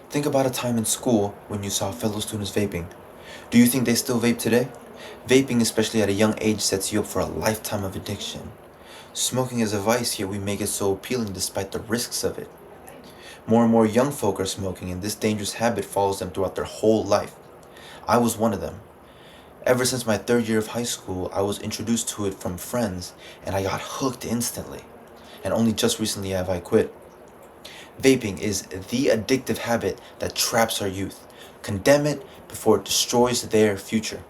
Think about a time in school when you saw fellow students vaping. Do you think they still vape today? Vaping, especially at a young age, sets you up for a lifetime of addiction. Smoking is a vice, yet we make it so appealing despite the risks of it. More and more young folk are smoking, and this dangerous habit follows them throughout their whole life. I was one of them. Ever since my third year of high school, I was introduced to it from friends, and I got hooked instantly. And only just recently have I quit. Vaping is the addictive habit that traps our youth. Condemn it before it destroys their future.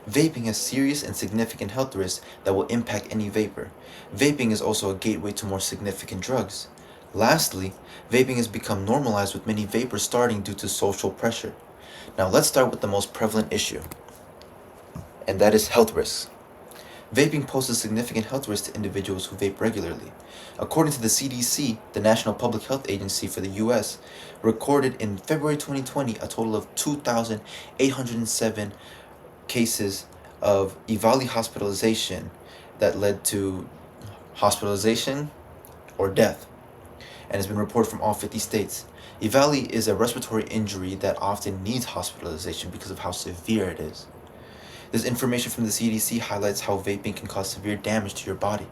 Vaping has serious and significant health risks that will impact any vapor. Vaping is also a gateway to more significant drugs. Lastly, vaping has become normalized with many vapors starting due to social pressure. Now let's start with the most prevalent issue, and that is health risks. Vaping poses significant health risks to individuals who vape regularly. According to the CDC, the National Public Health Agency for the US, recorded in February 2020 a total of 2,807 cases of EVALI hospitalization that led to hospitalization or death, and has been reported from all 50 states. EVALI is a respiratory injury that often needs hospitalization because of how severe it is. This information from the CDC highlights how vaping can cause severe damage to your body.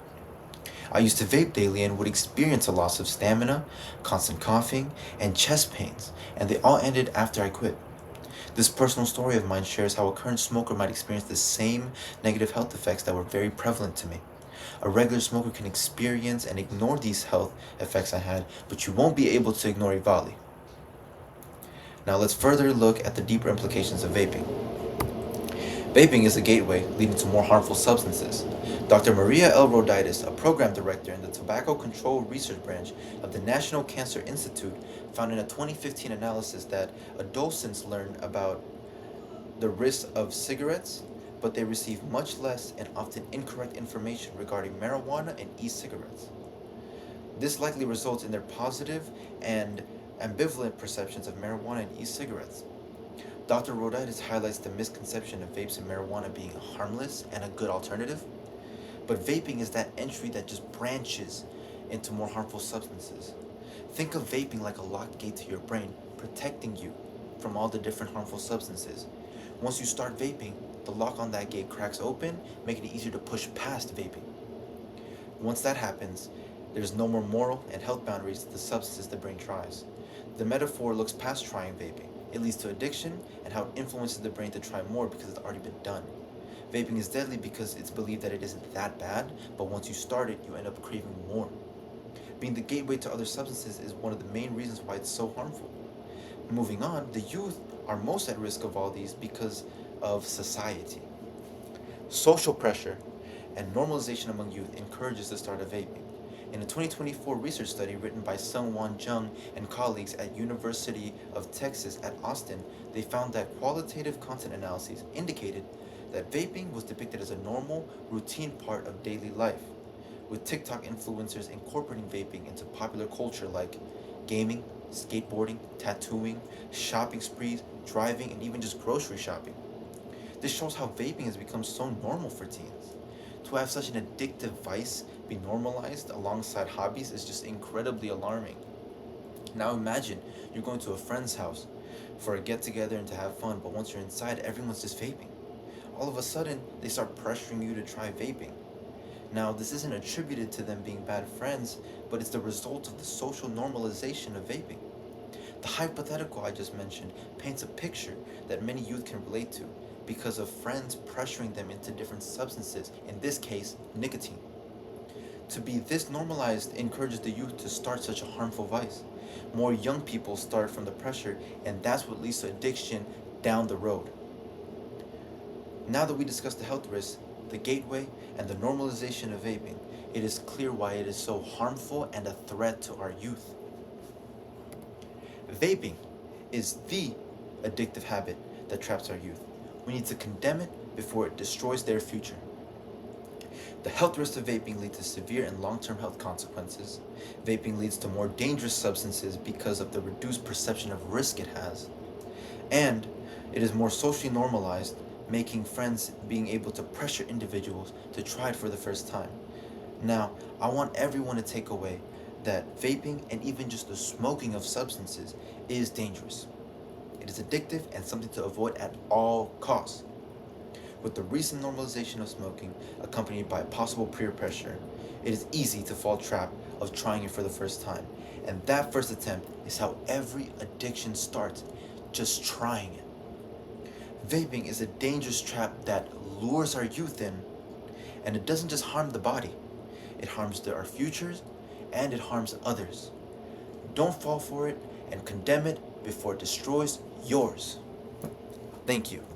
I used to vape daily and would experience a loss of stamina, constant coughing, and chest pains, and they all ended after I quit. This personal story of mine shares how a current smoker might experience the same negative health effects that were very prevalent to me. A regular smoker can experience and ignore these health effects I had, but you won't be able to ignore EVALI. Now let's further look at the deeper implications of vaping. Vaping is a gateway leading to more harmful substances. Dr. Maria L. Roditis, a program director in the Tobacco Control Research Branch of the National Cancer Institute, found in a 2015 analysis that adolescents learn about the risks of cigarettes, but they receive much less and often incorrect information regarding marijuana and e-cigarettes. This likely results in their positive and ambivalent perceptions of marijuana and e-cigarettes. Dr. Roditis highlights the misconception of vapes and marijuana being harmless and a good alternative, but vaping is that entry that just branches into more harmful substances. Think of vaping like a locked gate to your brain, protecting you from all the different harmful substances. Once you start vaping, the lock on that gate cracks open, making it easier to push past vaping. Once that happens, there's no more moral and health boundaries to the substances the brain tries. The metaphor looks past trying vaping. It leads to addiction and how it influences the brain to try more because it's already been done. Vaping is deadly because it's believed that it isn't that bad, but once you start it, you end up craving more. Being the gateway to other substances is one of the main reasons why it's so harmful. Moving on, the youth are most at risk of all these because of society. Social pressure and normalization among youth encourages the start of vaping. In a 2024 research study written by Sung-Won Jung and colleagues at University of Texas at Austin, they found that qualitative content analyses indicated that vaping was depicted as a normal, routine part of daily life, with TikTok influencers incorporating vaping into popular culture like gaming, skateboarding, tattooing, shopping sprees, driving, and even just grocery shopping. This shows how vaping has become so normal for teens. To have such an addictive vice be normalized alongside hobbies is just incredibly alarming. Now imagine you're going to a friend's house for a get together and to have fun, but once you're inside, everyone's just vaping. All of a sudden, they start pressuring you to try vaping. Now, this isn't attributed to them being bad friends, but it's the result of the social normalization of vaping. The hypothetical I just mentioned paints a picture that many youth can relate to because of friends pressuring them into different substances, in this case, nicotine. To be this normalized encourages the youth to start such a harmful vice. More young people start from the pressure, and that's what leads to addiction down the road. Now that we discussed the health risks, the gateway, and the normalization of vaping, it is clear why it is so harmful and a threat to our youth. Vaping is the addictive habit that traps our youth. We need to condemn it before it destroys their future. The health risks of vaping lead to severe and long-term health consequences. Vaping leads to more dangerous substances because of the reduced perception of risk it has. And it is more socially normalized, making friends being able to pressure individuals to try it for the first time. Now, I want everyone to take away that vaping and even just the smoking of substances is dangerous. It is addictive and something to avoid at all costs. With the recent normalization of smoking, accompanied by possible peer pressure, it is easy to fall trap of trying it for the first time. And that first attempt is how every addiction starts, just trying it. Vaping is a dangerous trap that lures our youth in, and it doesn't just harm the body, it harms our futures and it harms others. Don't fall for it and condemn it before it destroys yours. Thank you.